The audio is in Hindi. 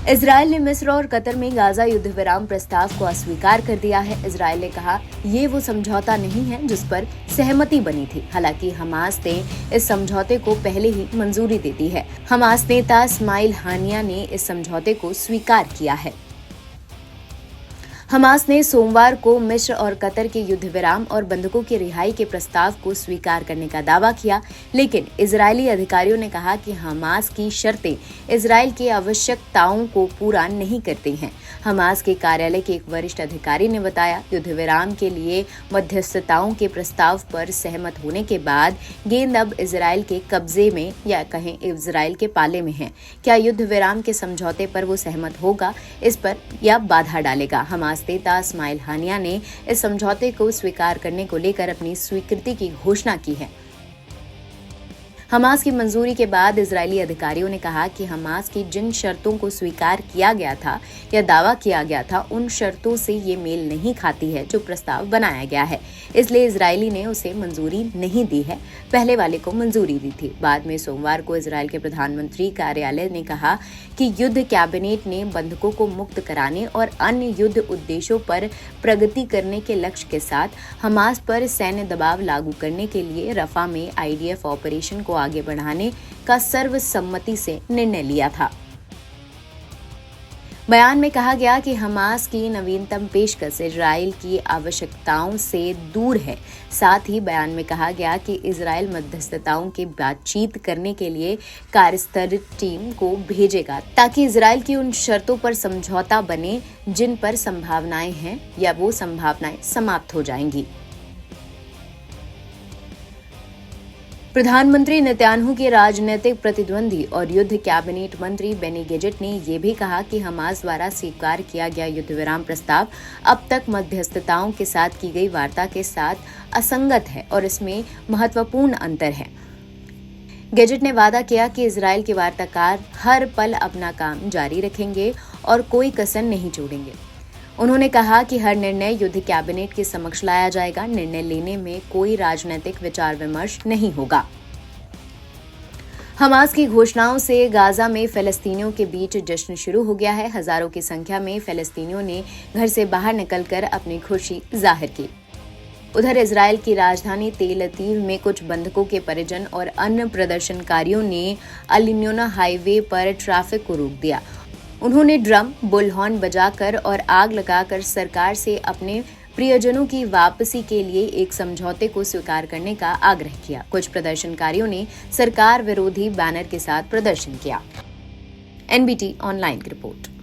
इजरायल ने मिस्र और कतर में गाजा युद्ध विराम प्रस्ताव को अस्वीकार कर दिया है। इजरायल ने कहा, ये वो समझौता नहीं है जिस पर सहमति बनी थी। हालांकि हमास ने इस समझौते को पहले ही मंजूरी दे दी है। हमास नेता इस्माइल हानिया ने इस समझौते को स्वीकार किया है। हमास ने सोमवार को मिस्र और कतर के युद्ध विराम और बंधकों की रिहाई के प्रस्ताव को स्वीकार करने का दावा किया, लेकिन इजरायली अधिकारियों ने कहा कि हमास की शर्तें इजरायल की आवश्यकताओं को पूरा नहीं करती हैं। हमास के कार्यालय के एक वरिष्ठ अधिकारी ने बताया, युद्ध विराम के लिए मध्यस्थताओं के प्रस्ताव पर सहमत होने के बाद गेंद अब इजरायल के कब्जे में या कहें इजरायल के पाले में है। क्या युद्ध विराम के समझौते पर वो सहमत होगा इस पर या बाधा डालेगा? हमास नेता इस्माइल हानिया ने इस समझौते को स्वीकार करने को लेकर अपनी स्वीकृति की घोषणा की है। हमास की मंजूरी के बाद इजरायली अधिकारियों ने कहा कि हमास की जिन शर्तों को स्वीकार किया गया था या दावा किया गया था, उन शर्तों से ये मेल नहीं खाती है जो प्रस्ताव बनाया गया है। इसलिए इजरायली ने उसे मंजूरी नहीं दी है, पहले वाले को मंजूरी दी थी। बाद में सोमवार को इजरायल के प्रधानमंत्री कार्यालय ने कहा कि युद्ध कैबिनेट ने बंधकों को मुक्त कराने और अन्य युद्ध उद्देश्यों पर प्रगति करने के लक्ष्य के साथ हमास पर सैन्य दबाव लागू करने के लिए रफा में IDF ऑपरेशन को आगे बढ़ाने का सर्वसम्मति से निर्णय लिया था। बयान में कहा गया कि हमास की नवीनतम पेशकश इजरायल की आवश्यकताओं से दूर है। साथ ही बयान में कहा गया कि इजरायल मध्यस्थताओं की बातचीत करने के लिए कार्यस्तर टीम को भेजेगा ताकि इजरायल की उन शर्तों पर समझौता बने जिन पर संभावनाएं हैं या वो संभावनाएं समाप्त हो जाएंगी। प्रधानमंत्री नेतन्याहू के राजनीतिक प्रतिद्वंदी और युद्ध कैबिनेट मंत्री बेनी गेजेट ने यह भी कहा कि हमास द्वारा स्वीकार किया गया युद्ध विराम प्रस्ताव अब तक मध्यस्थताओं के साथ की गई वार्ता के साथ असंगत है और इसमें महत्वपूर्ण अंतर है। गेजेट ने वादा किया कि इजरायल के वार्ताकार हर पल अपना काम जारी रखेंगे और कोई कसर नहीं छोड़ेंगे। उन्होंने कहा कि हर निर्णय युद्ध कैबिनेट के समक्ष लाया जाएगा। निर्णय लेने में कोई राजनीतिक विचार विमर्श नहीं होगा। हमास की घोषणाओं से गाजा में फिलिस्तीनियों के बीच जश्न शुरू हो गया है। हजारों की संख्या में फिलिस्तीनियों ने घर से बाहर निकलकर अपनी खुशी जाहिर की। उधर इजरायल की राजधानी तेल अवीव में कुछ बंधकों के परिजन और अन्य प्रदर्शनकारियों ने अल-यूनियन हाईवे पर ट्रैफिक को रोक दिया। उन्होंने ड्रम, बुलहॉर्न बजाकर और आग लगाकर सरकार से अपने प्रियजनों की वापसी के लिए एक समझौते को स्वीकार करने का आग्रह किया। कुछ प्रदर्शनकारियों ने सरकार विरोधी बैनर के साथ प्रदर्शन किया। NBT ऑनलाइन की रिपोर्ट।